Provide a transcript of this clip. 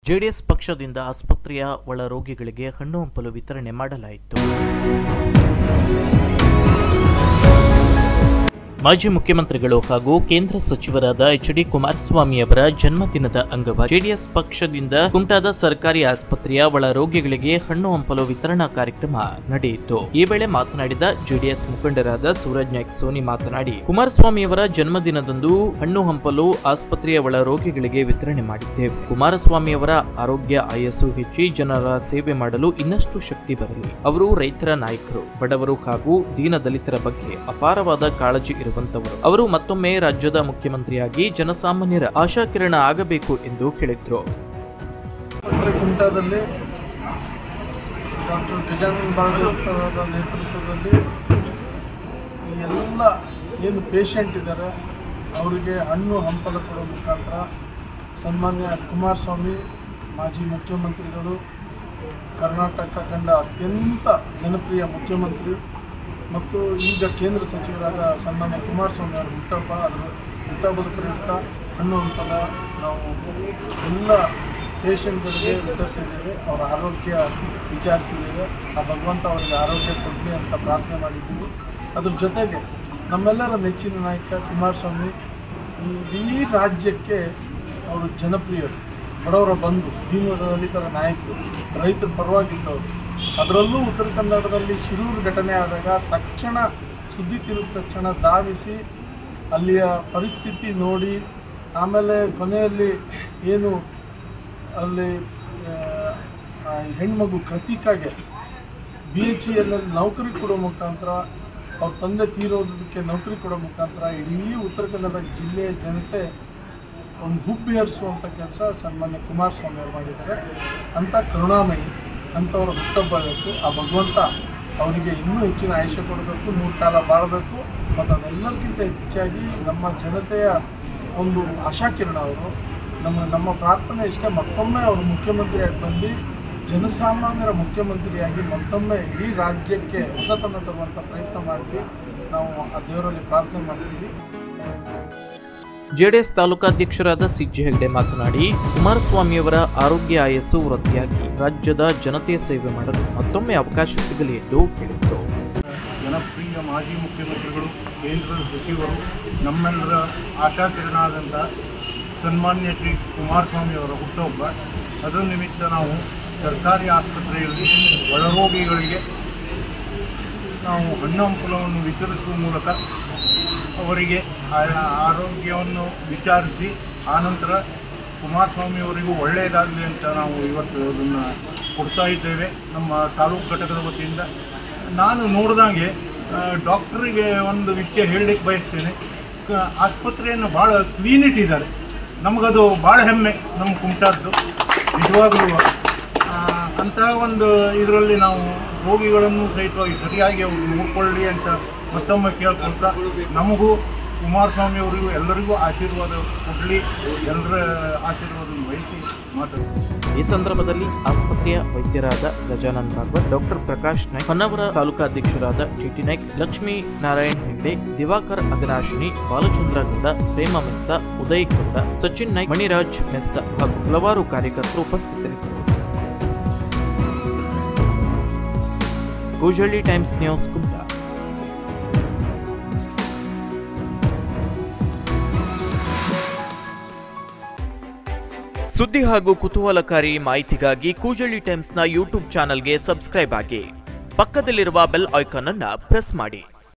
JDS ಪಕ್ಷದಿಂದ ಆಸ್ಪತ್ರೆಯ ಒಳ ರೋಗಿಗಳಿಗೆ ಹಣ್ಣು ಹಂಪಲು ವಿತರಣೆ ಮಾಡಲಾಯಿತು. ಮಾಜಿ ಮುಖ್ಯಮಂತ್ರಿಗಳು ಹಾಗೂ ಕೇಂದ್ರ ಸಚಿವರಾದ ಎಚ್.ಡಿ. ಕುಮಾರಸ್ವಾಮಿ ಅವರ ಜನ್ಮದಿನದ ಅಂಗವಾಗಿ ಜೆಡಿಎಸ್ ಪಕ್ಷದಿಂದ ಕುಮಟಾದ ಸರ್ಕಾರಿ ಆಸ್ಪತ್ರೆಯ ಒಳ ರೋಗಿಗಳಿಗೆ ಹಣ್ಣು ಹಂಪಲು ವಿತರಣಾ ಕಾರ್ಯಕ್ರಮ ನಡೆಯಿತು. ಈ ವೇಳೆ ಮಾತನಾಡಿದ ಜೆಡಿಎಸ್ ಮುಖಂಡರಾದ ಸೂರಜ್ ನಾಯ್ಕ್ ಸೋನಿ ಮಾತನಾಡಿ, ಕುಮಾರಸ್ವಾಮಿ ಅವರ ಜನ್ಮದಿನದಂದು ಹಣ್ಣು ಹಂಪಲು ಆಸ್ಪತ್ರೆಯ ಒಳ ರೋಗಿಗಳಿಗೆ ವಿತರಣೆ ಮಾಡಿದ್ದೇವೆ. ಕುಮಾರಸ್ವಾಮಿ ಅವರ ಆರೋಗ್ಯ ಆಯಸ್ಸು ಹೆಚ್ಚಿ ಜನರ ಸೇವೆ ಮಾಡಲು ಇನ್ನಷ್ಟು ಶಕ್ತಿ ಬರಲಿ. ಅವರು ರೈತರ ನಾಯಕರು, ಬಡವರು ಹಾಗೂ ದೀನ ದಲಿತರ ಬಗ್ಗೆ ಅಪಾರವಾದ ಕಾಳಜಿ ಇರುವಂತವರು. ಅವರು ಮತ್ತೊಮ್ಮೆ ರಾಜ್ಯದ ಮುಖ್ಯಮಂತ್ರಿಯಾಗಿ ಜನಸಾಮಾನ್ಯರ ಆಶಾಕಿರಣ ಆಗಬೇಕು ಎಂದು ಹೇಳಿದರು. ಕುಮಟಾದಲ್ಲಿ ಡಾಕ್ಟರ್ ಗಜಾನನ ಭಾಗವತರ ನೇತೃತ್ವದಲ್ಲಿ ಈ ಎಲ್ಲ ಏನು ಪೇಷಂಟ್ ಇದ್ದಾರೆ ಅವರಿಗೆ ಹಣ್ಣು ಹಂಪಲ ಕೊಡೋ ಮುಖಾಂತರ ಸನ್ಮಾನ್ಯ ಕುಮಾರಸ್ವಾಮಿ ಮಾಜಿ ಮುಖ್ಯಮಂತ್ರಿಗಳು, ಕರ್ನಾಟಕ ಕಂಡ ಅತ್ಯಂತ ಜನಪ್ರಿಯ ಮುಖ್ಯಮಂತ್ರಿ ಮತ್ತು ಈಗ ಕೇಂದ್ರ ಸಚಿವರಾದ ಸನ್ಮಾನ್ಯ ಕುಮಾರಸ್ವಾಮಿ ಅವರ ಹುಟ್ಟಹಬ್ಬದ ಪ್ರಯುಕ್ತ ಹಣ್ಣು ಹಂಪಲ ನಾವು ಎಲ್ಲ ಪೇಷಂಟ್ಗಳಿಗೆ ವಿತರಿಸಿದ್ದೇವೆ. ಅವರ ಆರೋಗ್ಯ ವಿಚಾರಿಸಿದ್ದೇವೆ. ಆ ಭಗವಂತ ಅವರಿಗೆ ಆರೋಗ್ಯ ಕೊಡಲಿ ಅಂತ ಪ್ರಾರ್ಥನೆ ಮಾಡಿದ್ದೀವಿ. ಅದ್ರ ಜೊತೆಗೆ ನಮ್ಮೆಲ್ಲರ ನೆಚ್ಚಿನ ನಾಯಕ ಕುಮಾರಸ್ವಾಮಿ ಈ ಇಡೀ ರಾಜ್ಯಕ್ಕೆ ಅವರು ಜನಪ್ರಿಯರು, ಬಡವರ ಬಂಧು, ದೀನ ದಲಿತರ ನಾಯಕರು, ರೈತರ ಪರವಾಗಿದ್ದವರು. ಅದರಲ್ಲೂ ಉತ್ತರ ಕನ್ನಡದಲ್ಲಿ ಶಿರೂರು ಘಟನೆ ಆದಾಗ ತಕ್ಷಣ ಸುದ್ದಿ ತಿಳಿದ ತಕ್ಷಣ ಧಾವಿಸಿ ಅಲ್ಲಿಯ ಪರಿಸ್ಥಿತಿ ನೋಡಿ, ಆಮೇಲೆ ಕೊನೆಯಲ್ಲಿ ಏನು ಅಲ್ಲಿ ಹೆಣ್ಮಗು ಕೃತಿಕಾಗೆ BHEL ನೌಕರಿ ಕೊಡೋ ಮುಖಾಂತರ, ಅವ್ರ ತಂದೆ ತೀರೋದಕ್ಕೆ ನೌಕರಿ ಕೊಡೋ ಮುಖಾಂತರ ಇಡೀ ಉತ್ತರ ಕನ್ನಡ ಜಿಲ್ಲೆಯ ಜನತೆ ಒಂದು ಹುಬ್ಬಿ ಹರಿಸುವಂಥ ಕೆಲಸ ಸನ್ಮಾನ್ಯ ಕುಮಾರಸ್ವಾಮಿ ಅವರು ಮಾಡಿದ್ದಾರೆ. ಅಂಥ ಕರುಣಾಮಯಿ ಅಂಥವ್ರ ಹುಟ್ಟಹಬ್ಬ ಬೇಕು. ಆ ಭಗವಂತ ಅವರಿಗೆ ಇನ್ನೂ ಹೆಚ್ಚಿನ ಆಯುಷ್ಯ ಕೊಡಬೇಕು, 100 ಕಾಲ ಬಾಳಬೇಕು. ಮತ್ತು ಅದೆಲ್ಲರಿಗಿಂತ ಹೆಚ್ಚಾಗಿ ನಮ್ಮ ಜನತೆಯ ಒಂದು ಆಶಾಕಿರಣ ಅವರು. ನಮ್ಮ ಪ್ರಾರ್ಥನೆ ಇಷ್ಟೇ, ಮತ್ತೊಮ್ಮೆ ಅವರು ಮುಖ್ಯಮಂತ್ರಿಯಾಗಿ ಬಂದು ಜನಸಾಮಾನ್ಯರ ಮುಖ್ಯಮಂತ್ರಿಯಾಗಿ ಮತ್ತೊಮ್ಮೆ ಇಡೀ ರಾಜ್ಯಕ್ಕೆ ಹೊಸತನ ತರುವಂಥ ಪ್ರಯತ್ನ ಮಾಡಿ ನಾವು ಆ ದೇವರಲ್ಲಿ ಪ್ರಾರ್ಥನೆ ಮಾಡ್ತೀವಿ. ಜೆಡಿಎಸ್ ತಾಲೂಕಾಧ್ಯಕ್ಷರಾದ ಸಿ.ಜಿ. ಹೆಗ್ಡೆ ಮಾತನಾಡಿ, ಕುಮಾರಸ್ವಾಮಿಯವರ ಆರೋಗ್ಯ ಆಯಸ್ಸು ವೃದ್ಧಿಯಾಗಿ ರಾಜ್ಯದ ಜನತೆಯ ಸೇವೆ ಮಾಡಲು ಮತ್ತೊಮ್ಮೆ ಅವಕಾಶ ಸಿಗಲಿ ಎಂದು ಹೇಳಿದರು. ಜನಪ್ರಿಯ ಮಾಜಿ ಮುಖ್ಯಮಂತ್ರಿಗಳು, ಕೇಂದ್ರ ಸಚಿವರು, ನಮ್ಮೆಲ್ಲರ ಆಶಾಕಿರಣ ಆದಂಥ ಸನ್ಮಾನ್ಯ ಶ್ರೀ ಕುಮಾರಸ್ವಾಮಿ ಅವರ ಹುಟ್ಟುಹಬ್ಬ. ಅದರ ನಿಮಿತ್ತ ನಾವು ಸರ್ಕಾರಿ ಆಸ್ಪತ್ರೆಯಲ್ಲಿ ಒಳರೋಗಿಗಳಿಗೆ ನಾವು ಹಣ್ಣು ಹಂಪಲವನ್ನು ವಿತರಿಸುವ ಮೂಲಕ ಅವರಿಗೆ ಆರೋಗ್ಯವನ್ನು ವಿಚಾರಿಸಿ ಆನಂತರ ಕುಮಾರಸ್ವಾಮಿಯವರಿಗೂ ಒಳ್ಳೆಯದಾಗಲಿ ಅಂತ ನಾವು ಇವತ್ತು ಅದನ್ನು ಕೊಡ್ತಾ ಇದ್ದೇವೆ ನಮ್ಮ ತಾಲೂಕು ಘಟಕದ ವತಿಯಿಂದ. ನಾನು ನೋಡಿದಂಗೆ ಡಾಕ್ಟರಿಗೆ ಒಂದು ವಿಷಯ ಹೇಳಲಿಕ್ಕೆ ಬಯಸ್ತೇನೆ. ಆಸ್ಪತ್ರೆಯನ್ನು ಭಾಳ ಕ್ಲೀನ್ ಇಟ್ಟಿದ್ದಾರೆ. ನಮಗದು ಭಾಳ ಹೆಮ್ಮೆ ನಮ್ಮ ಕುಮಟಾದ್ದು ನಿಜವಾಗಲೂ. ಅಂತಹ ಒಂದು ಇದರಲ್ಲಿ ನಾವು ರೋಗಿಗಳನ್ನು ಸಹಿತವಾಗಿ ಸರಿಯಾಗಿ ಅವರು ನೋಡಿಕೊಳ್ಳಿ ಅಂತ ಮತ್ತೊಮ್ಮೆ ಕೇಳ್ಕೊಳ್ತಾ, ನಮಗೂ ಕುಮಾರಸ್ವಾಮಿಯವರಿಗೂ ಎಲ್ಲರಿಗೂ ಆಶೀರ್ವಾದ ಕೊಡಲಿ, ಎಲ್ಲರ ಆಶೀರ್ವಾದವನ್ನು ವಹಿಸಿ ಮಾತಾಡ್ತಾರೆ. ಈ ಸಂದರ್ಭದಲ್ಲಿ ಆಸ್ಪತ್ರೆಯ ವೈದ್ಯರಾದ ಗಜಾನನ್ ಭಾಗವತ್, ಡಾಕ್ಟರ್ ಪ್ರಕಾಶ್ ನಾಯ್ಕ್, ಹೊನ್ನಾವರ ತಾಲೂಕಾಧ್ಯಕ್ಷರಾದ ಟಿ.ಟಿ. ನಾಯ್ಕ್, ಲಕ್ಷ್ಮೀ ನಾರಾಯಣ್ ಹೆಗ್ಡೆ, ದಿವಾಕರ್ ಅಗನಾಶಿನಿ, ಬಾಲಚಂದ್ರ ಗೌಡ, ಪ್ರೇಮ ಮೆಸ್ತ, ಉದಯ್ ಗೌಡ, ಸಚಿನ್ ನಾಯ್ಕ್, ಮಣಿರಾಜ್ ಮೆಸ್ತ ಹಾಗೂ ಹಲವಾರು ಕಾರ್ಯಕರ್ತರು ಉಪಸ್ಥಿತರಿದ್ದರು. Koojalli times news, Kumta. ಸುದ್ದಿ ಹಾಗೂ ಕುತೂಹಲಕಾರಿ ಮಾಹಿತಿಗಾಗಿ ಕೂಜಳ್ಳಿ ಟೈಮ್ಸ್ನ ಯೂಟ್ಯೂಬ್ ಚಾನೆಲ್ಗೆ ಸಬ್ಸ್ಕ್ರೈಬ್ ಆಗಿ. ಪಕ್ಕದಲ್ಲಿರುವ ಬೆಲ್ ಐಕಾನ್ ಅನ್ನು ಪ್ರೆಸ್ ಮಾಡಿ.